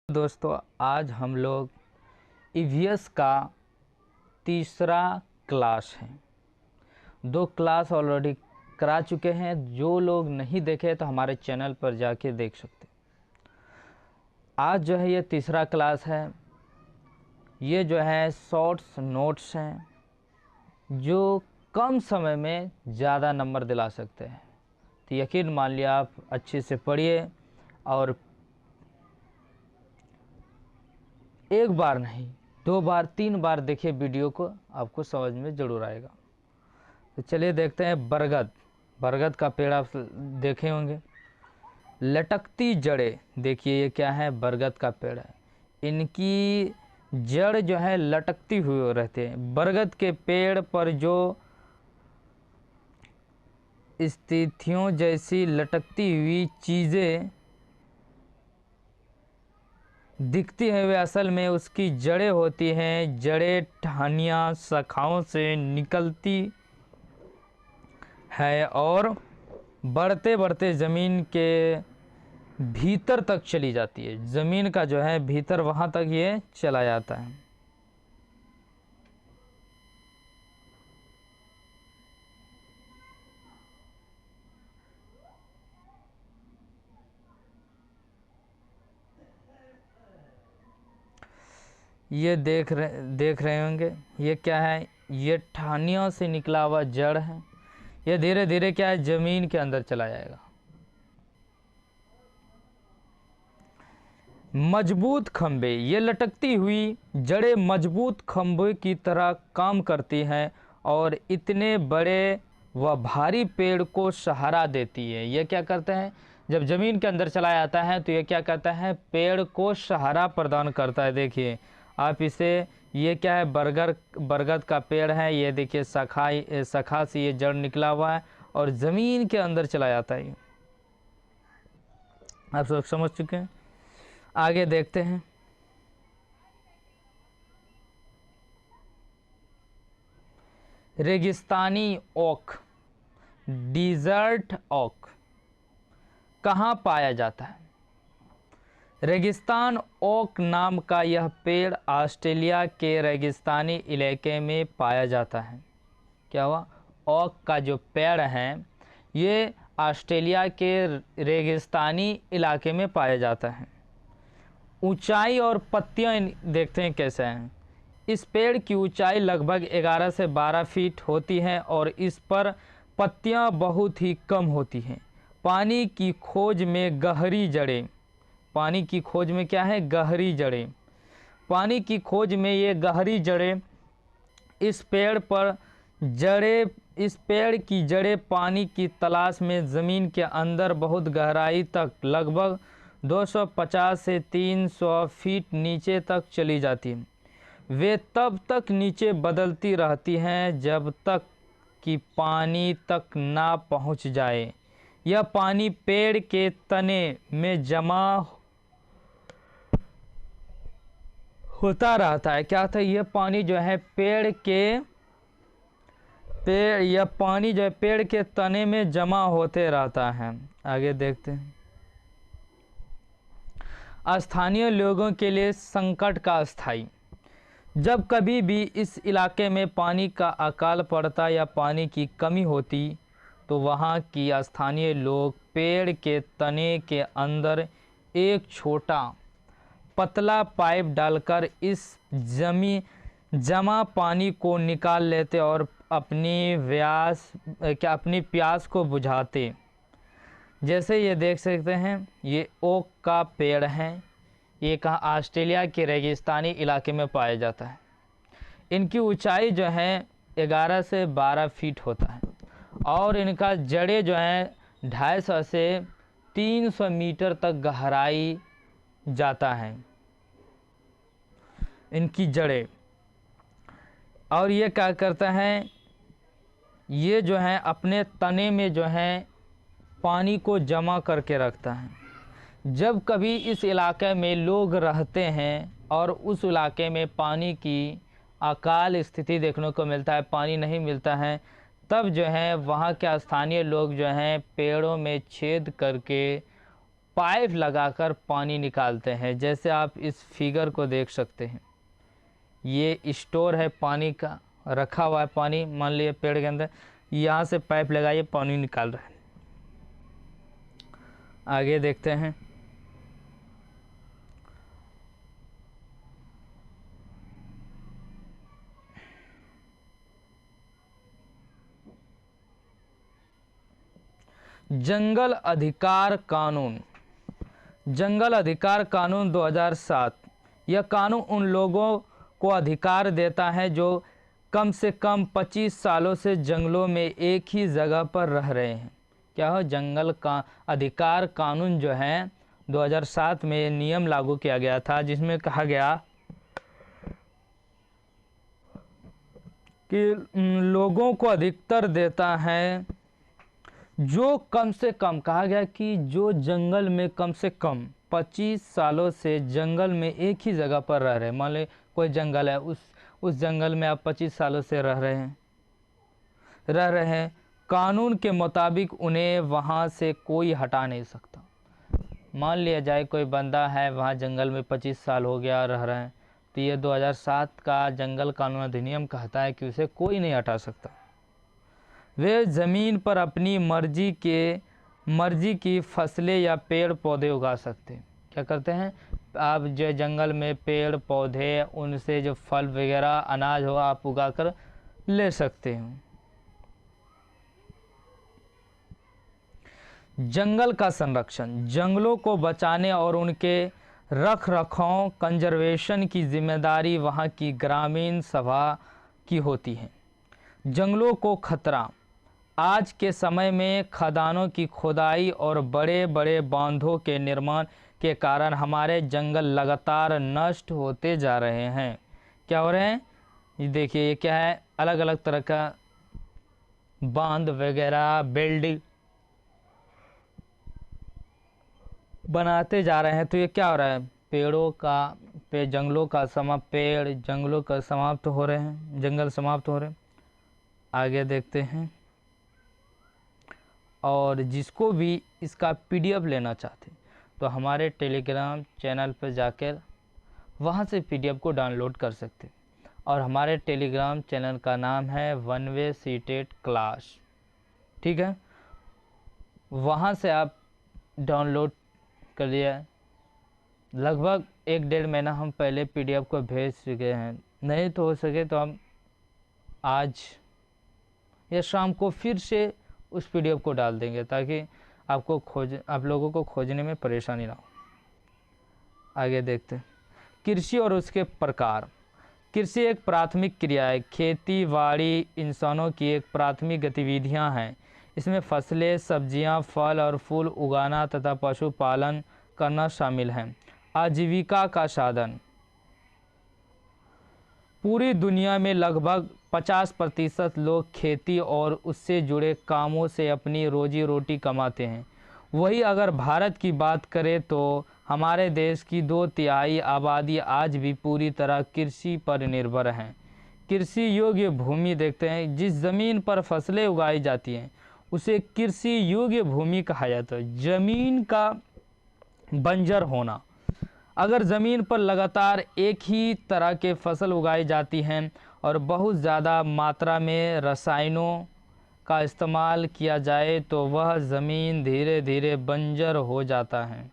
दोस्तों, आज हम लोग ईवीएस का तीसरा क्लास है। 2 क्लास ऑलरेडी करा चुके हैं। जो लोग नहीं देखे तो हमारे चैनल पर जाके देख सकते। आज जो है ये तीसरा क्लास है। ये जो है शॉर्ट्स नोट्स हैं जो कम समय में ज़्यादा नंबर दिला सकते हैं। तो यकीन मान लिया, आप अच्छे से पढ़िए और एक बार नहीं 2 बार 3 बार देखिए वीडियो को, आपको समझ में ज़रूर आएगा। तो चलिए देखते हैं। बरगद का पेड़ आप देखे होंगे। लटकती जड़ें, देखिए ये क्या है, बरगद का पेड़ है। इनकी जड़ जो है लटकती हुई रहते हैं। बरगद के पेड़ पर जो स्थितियों जैसी लटकती हुई चीज़ें दिखती हैं वे असल में उसकी जड़ें होती हैं। जड़ें टहनियाँ शाखाओं से निकलती है और बढ़ते बढ़ते ज़मीन के भीतर तक चली जाती है। ज़मीन का जो है भीतर, वहाँ तक ये चला जाता है। ये देख रहे होंगे, ये क्या है, ये टहनियों से निकला हुआ जड़ है। ये धीरे धीरे क्या है, ज़मीन के अंदर चला जाएगा। मजबूत खंभे, ये लटकती हुई जड़ें मजबूत खंभे की तरह काम करती हैं और इतने बड़े व भारी पेड़ को सहारा देती है। ये क्या करते हैं, जब ज़मीन के अंदर चला जाता है तो ये क्या करता है, पेड़ को सहारा प्रदान करता है। देखिए आप इसे, ये क्या है, बरगद का पेड़ है। ये देखिए शाखा से ये जड़ निकला हुआ है और ज़मीन के अंदर चला जाता है। आप सब समझ चुके हैं। आगे देखते हैं। रेगिस्तानी ओक, डिजर्ट ओक कहाँ पाया जाता है? रेगिस्तान ओक नाम का यह पेड़ ऑस्ट्रेलिया के रेगिस्तानी इलाके में पाया जाता है। क्या हुआ? ओक का जो पेड़ है ये ऑस्ट्रेलिया के रेगिस्तानी इलाके में पाया जाता है। ऊंचाई और पत्तियां देखते हैं कैसे हैं। इस पेड़ की ऊंचाई लगभग 11 से 12 फीट होती है और इस पर पत्तियां बहुत ही कम होती हैं। पानी की खोज में गहरी जड़ें, पानी की खोज में क्या है, गहरी जड़ें। पानी की खोज में ये गहरी जड़ें, इस पेड़ की जड़ें पानी की तलाश में ज़मीन के अंदर बहुत गहराई तक, लगभग 250 से 300 फीट नीचे तक चली जाती हैं। वे तब तक नीचे बदलती रहती हैं जब तक कि पानी तक ना पहुंच जाए। यह पानी पेड़ के तने में जमा होता रहता है। क्या था, यह पानी जो है यह पानी जो है पेड़ के तने में जमा होते रहता है। आगे देखते हैं। स्थानीय लोगों के लिए संकट का स्थायी, जब कभी भी इस इलाके में पानी का अकाल पड़ता या पानी की कमी होती तो वहाँ की स्थानीय लोग पेड़ के तने के अंदर एक छोटा पतला पाइप डालकर इस जमा पानी को निकाल लेते और अपनी प्यास को बुझाते। जैसे ये देख सकते हैं, ये ओक का पेड़ है। ये कहाँ, ऑस्ट्रेलिया के रेगिस्तानी इलाके में पाया जाता है। इनकी ऊंचाई जो है 11 से 12 फीट होता है और इनका जड़ें जो है 250 से 300 मीटर तक गहराई जाता है इनकी जड़ें। और ये क्या करता है, ये जो है अपने तने में जो है पानी को जमा करके रखता है। जब कभी इस इलाके में लोग रहते हैं और उस इलाके में पानी की अकाल स्थिति देखने को मिलता है, पानी नहीं मिलता है, तब जो है वहाँ के स्थानीय लोग जो हैं पेड़ों में छेद करके पाइप लगाकर पानी निकालते हैं। जैसे आप इस फिगर को देख सकते हैं, ये स्टोर है पानी का, रखा हुआ है पानी, मान लीजिए पेड़ के अंदर, यहाँ से पाइप लगाइए पानी निकाल रहे हैं। आगे देखते हैं। जंगल अधिकार कानून। जंगल अधिकार कानून 2007, यह कानून उन लोगों को अधिकार देता है जो कम से कम 25 सालों से जंगलों में एक ही जगह पर रह रहे हैं। क्या हो, जंगल का अधिकार कानून जो है 2007 में नियम लागू किया गया था, जिसमें कहा गया कि लोगों को अधिकतर देता है जो कम से कम, कहा गया कि जो जंगल में कम से कम 25 सालों से जंगल में एक ही जगह पर रह रहे हैं। मान लो कोई जंगल है, उस जंगल में आप 25 सालों से रह रहे हैं, कानून के मुताबिक उन्हें वहाँ से कोई हटा नहीं सकता। मान लिया जाए कोई बंदा है वहाँ जंगल में 25 साल हो गया रह रहे हैं, तो ये 2007 का जंगल कानून अधिनियम कहता है कि उसे कोई नहीं हटा सकता। वे ज़मीन पर अपनी मर्जी की फसलें या पेड़ पौधे उगा सकते हैं। क्या करते हैं आप, जो जंगल में पेड़ पौधे, उनसे जो फल वगैरह अनाज हो आप उगा कर ले सकते हो। जंगल का संरक्षण। जंगलों को बचाने और उनके रख रखाव कंजर्वेशन की जिम्मेदारी वहाँ की ग्रामीण सभा की होती है। जंगलों को खतरा। आज के समय में खदानों की खुदाई और बड़े बड़े बांधों के निर्माण के कारण हमारे जंगल लगातार नष्ट होते जा रहे हैं। क्या हो रहे हैं, ये देखिए, ये क्या है, अलग अलग तरह का बांध वगैरह बिल्डिंग बनाते जा रहे हैं। तो ये क्या हो रहा है, जंगलों का समाप्त हो रहे हैं, जंगल समाप्त हो रहे हैं। आगे देखते हैं। और जिसको भी इसका PDF लेना चाहते तो हमारे टेलीग्राम चैनल पर जाकर वहाँ से PDF को डाउनलोड कर सकते। और हमारे टेलीग्राम चैनल का नाम है वन वे सीटेड क्लास, ठीक है, वहाँ से आप डाउनलोड कर लिया। लगभग 1-1.5 महीना हम पहले PDF को भेज चुके हैं। नहीं तो हो सके तो हम आज या शाम को फिर से उस PDF को डाल देंगे, ताकि आप लोगों को खोजने में परेशानी ना हो। आगे देखते हैं। कृषि और उसके प्रकार। कृषि एक प्राथमिक क्रिया है। खेती बाड़ी इंसानों की एक प्राथमिक गतिविधियां हैं। इसमें फसलें, सब्जियां, फल और फूल उगाना तथा पशुपालन करना शामिल है। आजीविका का साधन। पूरी दुनिया में लगभग 50% लोग खेती और उससे जुड़े कामों से अपनी रोजी रोटी कमाते हैं। वही अगर भारत की बात करें तो हमारे देश की 2/3 आबादी आज भी पूरी तरह कृषि पर निर्भर है। कृषि योग्य भूमि देखते हैं। जिस ज़मीन पर फसलें उगाई जाती हैं उसे कृषि योग्य भूमि कहा जाता है। ज़मीन का बंजर होना। अगर ज़मीन पर लगातार एक ही तरह के फसल उगाई जाती हैं और बहुत ज़्यादा मात्रा में रसायनों का इस्तेमाल किया जाए तो वह ज़मीन धीरे धीरे बंजर हो जाता है।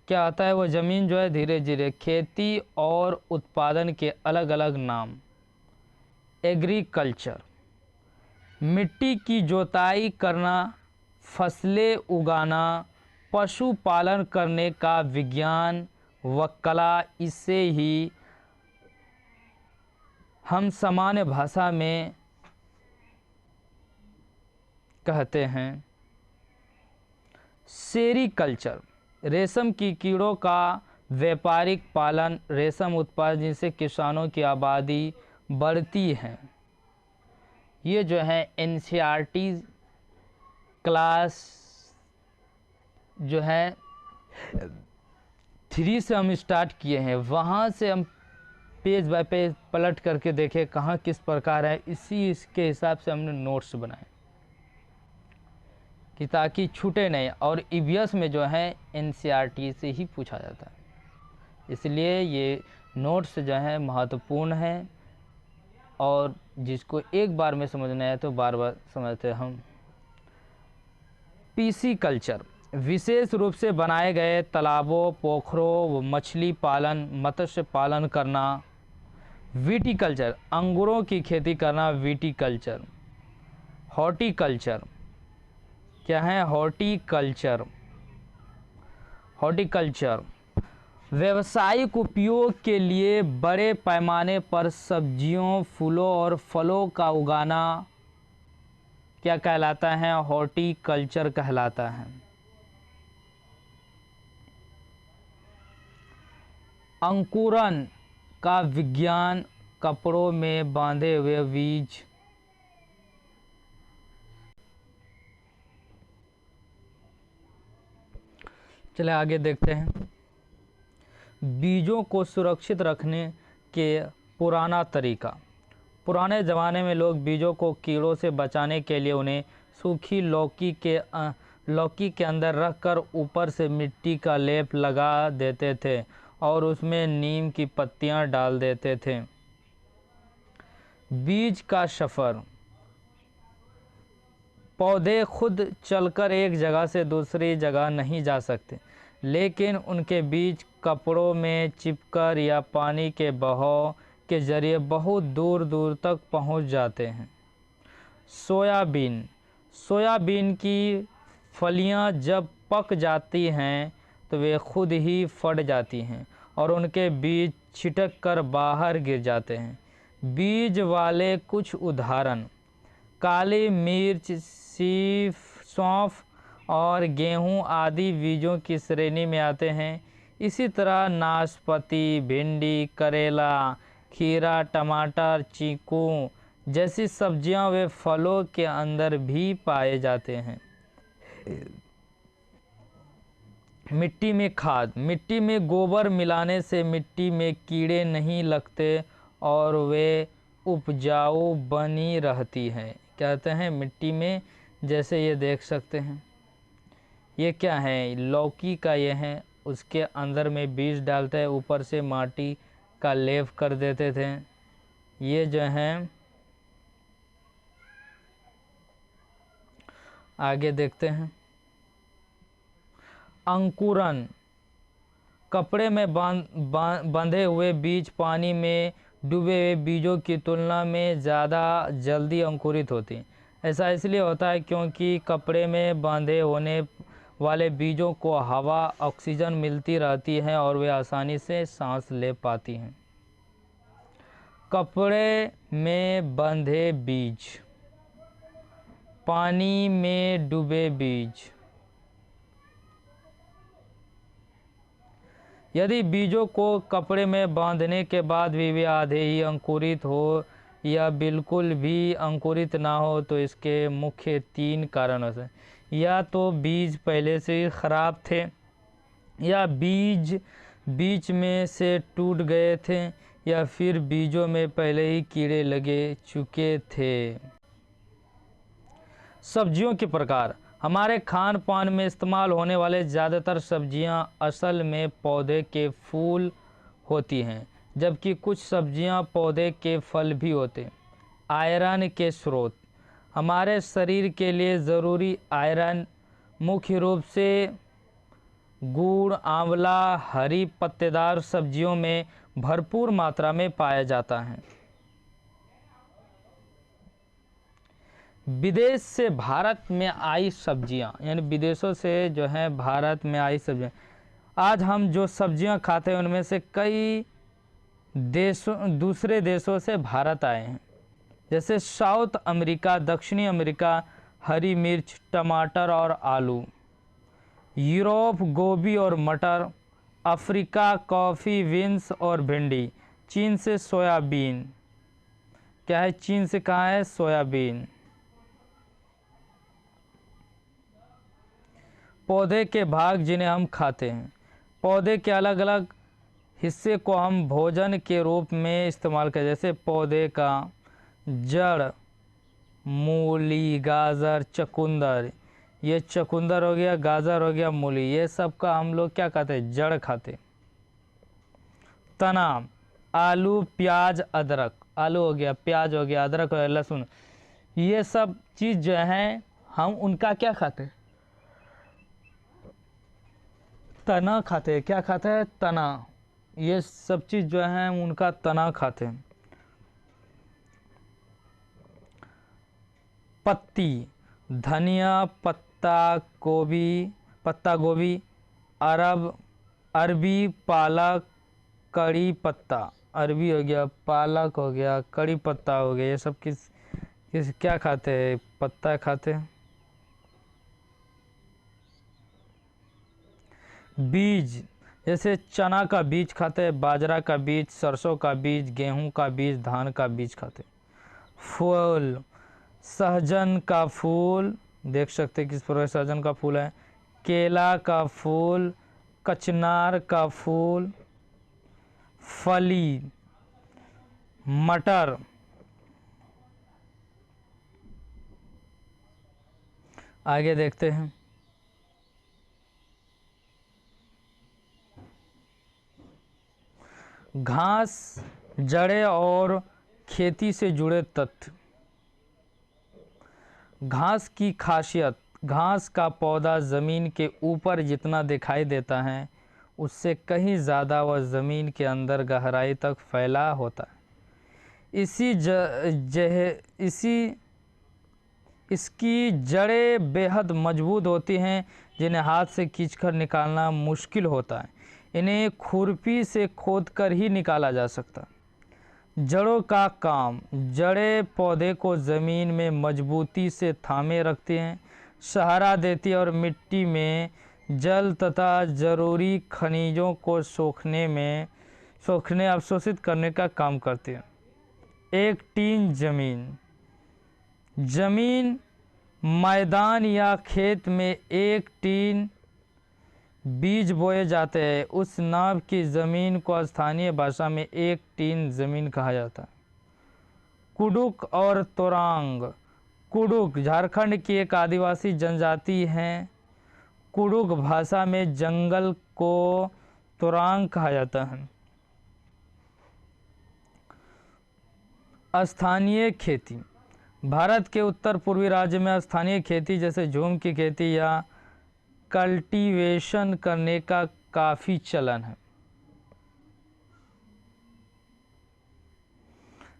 क्या आता है, वो ज़मीन जो है धीरे धीरे, खेती और उत्पादन के अलग अलग नाम। एग्रीकल्चर, मिट्टी की जोताई करना, फसलें उगाना, पशुपालन करने का विज्ञान व कला। इसे ही हम सामान्य भाषा में कहते हैं सेरीकल्चर। रेशम की कीड़ों का व्यापारिक पालन, रेशम उत्पादन जिनसे किसानों की आबादी बढ़ती है। ये जो है NCERT क्लास जो है 3 से हम स्टार्ट किए हैं। वहाँ से हम पेज बाय पेज पलट करके देखें कहाँ किस प्रकार है, इसके हिसाब से हमने नोट्स बनाए। कि ताकि छूटे नहीं, और ईवीएस में जो है एनसीईआरटी से ही पूछा जाता है, इसलिए ये नोट्स जो हैं महत्वपूर्ण हैं, और जिसको एक बार में समझना है तो बार बार समझते हैं हम। पीसी कल्चर विशेष रूप से बनाए गए तालाबों, पोखरों, मछली पालन, मत्स्य पालन करना। विटीकल्चर अंगूरों की खेती करना, विटीकल्चर। हॉर्टिकल्चर क्या है? हॉर्टिकल्चर। हॉर्टिकल्चर व्यावसायिक उपयोग के लिए बड़े पैमाने पर सब्जियों, फूलों और फलों का उगाना क्या कहलाता है? हॉर्टिकल्चर कहलाता है। अंकुरण का विज्ञान कपड़ों में बांधे हुए बीज। चले आगे देखते हैं। बीजों को सुरक्षित रखने के पुराना तरीका। पुराने ज़माने में लोग बीजों को कीड़ों से बचाने के लिए उन्हें सूखी लौकी के अंदर रखकर ऊपर से मिट्टी का लेप लगा देते थे और उसमें नीम की पत्तियां डाल देते थे। बीज का सफ़र। पौधे खुद चलकर एक जगह से दूसरी जगह नहीं जा सकते, लेकिन उनके बीज कपड़ों में चिपकर या पानी के बहाव के जरिए बहुत दूर दूर तक पहुंच जाते हैं। सोयाबीन। सोयाबीन की फलियां जब पक जाती हैं तो वे खुद ही फट जाती हैं और उनके बीज छिटक कर बाहर गिर जाते हैं। बीज वाले कुछ उदाहरण: काली मिर्च, सौंफ और गेहूं आदि बीजों की श्रेणी में आते हैं। इसी तरह नाशपाती, भिंडी, करेला, खीरा, टमाटर, चीकू जैसी सब्जियां वे फलों के अंदर भी पाए जाते हैं। मिट्टी में खाद। मिट्टी में गोबर मिलाने से मिट्टी में कीड़े नहीं लगते और वे उपजाऊ बनी रहती हैं। कहते हैं मिट्टी में, जैसे ये देख सकते हैं, ये क्या है? लौकी का ये है, उसके अंदर में बीज डालते हैं, ऊपर से माटी का लेप कर देते थे। ये जो है आगे देखते हैं। अंकुरन। कपड़े में बंधे हुए बीज पानी में डूबे हुए बीजों की तुलना में ज़्यादा जल्दी अंकुरित होती हैं। ऐसा इसलिए होता है क्योंकि कपड़े में बांधे होने वाले बीजों को हवा, ऑक्सीजन मिलती रहती है और वे आसानी से सांस ले पाती हैं। कपड़े में बंधे बीज। पानी में डूबे बीज। यदि बीजों को कपड़े में बांधने के भी वे आधे ही अंकुरित हो या बिल्कुल भी अंकुरित ना हो तो इसके मुख्य 3 कारणों से: या तो बीज पहले से ही खराब थे, या बीज बीच में से टूट गए थे, या फिर बीजों में पहले ही कीड़े लगे चुके थे। सब्जियों के प्रकार। हमारे खान पान में इस्तेमाल होने वाले ज़्यादातर सब्जियां असल में पौधे के फूल होती हैं, जबकि कुछ सब्जियां पौधे के फल भी होते हैं। आयरन के स्रोत। हमारे शरीर के लिए ज़रूरी आयरन मुख्य रूप से गुड़, आंवला, हरी पत्तेदार सब्जियों में भरपूर मात्रा में पाया जाता है। विदेश से भारत में आई सब्जियां, यानी विदेशों से जो है भारत में आई सब्जियां। आज हम जो सब्जियां खाते हैं उनमें से कई दूसरे देशों से भारत आए हैं, जैसे साउथ अमेरिका, दक्षिणी अमेरिका हरी मिर्च, टमाटर और आलू। यूरोप गोभी और मटर। अफ्रीका कॉफ़ी, बीन्स और भिंडी। चीन से सोयाबीन। क्या है? चीन से कहाँ है? सोयाबीन। पौधे के भाग जिन्हें हम खाते हैं। पौधे के अलग अलग हिस्से को हम भोजन के रूप में इस्तेमाल करते हैं, जैसे पौधे का जड़, मूली, गाजर, चुकंदर, ये चुकंदर हो गया, गाजर हो गया, मूली, ये सब का हम लोग क्या खाते हैं, जड़ खाते। तना, आलू, प्याज, अदरक, आलू हो गया, प्याज हो गया, अदरक हो गया, लहसुन, ये सब चीज़ जो है हम उनका क्या खाते हैं, तना खाते हैं। क्या खाते हैं, तना। ये सब चीज़ जो है उनका तना खाते हैं। पत्ती, धनिया, पत्ता गोभी, अरबी, पालक, कड़ी पत्ता, अरबी हो गया, पालक हो गया, कड़ी पत्ता हो गया, ये सब किस क्या खाते हैं, पत्ता खाते हैं। बीज, जैसे चना का बीज खाते हैं, बाजरा का बीज, सरसों का बीज, गेहूं का बीज, धान का बीज खाते हैं। फूल, सहजन का फूल, देख सकते हैं किस प्रकार सहजन का फूल है, केला का फूल, कचनार का फूल, फली, मटर, आगे देखते हैं। घास, जड़ें और खेती से जुड़े तथ्य। घास की खासियत, घास का पौधा ज़मीन के ऊपर जितना दिखाई देता है उससे कहीं ज़्यादा वह ज़मीन के अंदर गहराई तक फैला होता है। इसकी जड़ें बेहद मजबूत होती हैं जिन्हें हाथ से खींचकर निकालना मुश्किल होता है। इन्हें खुरपी से खोदकर ही निकाला जा सकता है। जड़ों का काम, जड़ें पौधे को ज़मीन में मजबूती से थामे रखती हैं, सहारा देती है और मिट्टी में जल तथा ज़रूरी खनिजों को सोखने अवशोषित करने का काम करती है। एक टीन ज़मीन, मैदान या खेत में एक टीन बीज बोए जाते हैं। उस नाव की ज़मीन को स्थानीय भाषा में एक टीन ज़मीन कहा जाता है। कुडुक और तोरांग, कुडुक झारखंड की एक आदिवासी जनजाति है। कुडुक भाषा में जंगल को तोरांग कहा जाता है। स्थानीय खेती, भारत के उत्तर पूर्वी राज्य में स्थानीय खेती जैसे झूम की खेती या कल्टीवेशन करने का काफ़ी चलन है।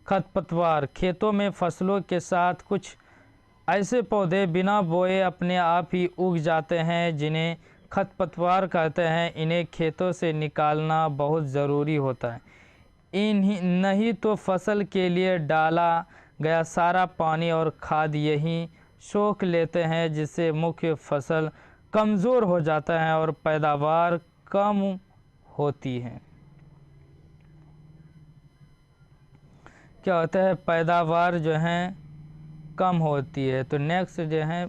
खरपतवार, खेतों में फसलों के साथ कुछ ऐसे पौधे बिना बोए अपने आप ही उग जाते हैं जिन्हें खरपतवार कहते हैं। इन्हें खेतों से निकालना बहुत ज़रूरी होता है, नहीं तो फसल के लिए डाला गया सारा पानी और खाद यही सोख लेते हैं, जिससे मुख्य फसल कमज़ोर हो जाता है और पैदावार कम होती है। क्या होता है, पैदावार जो है कम होती है। तो नेक्स्ट जो है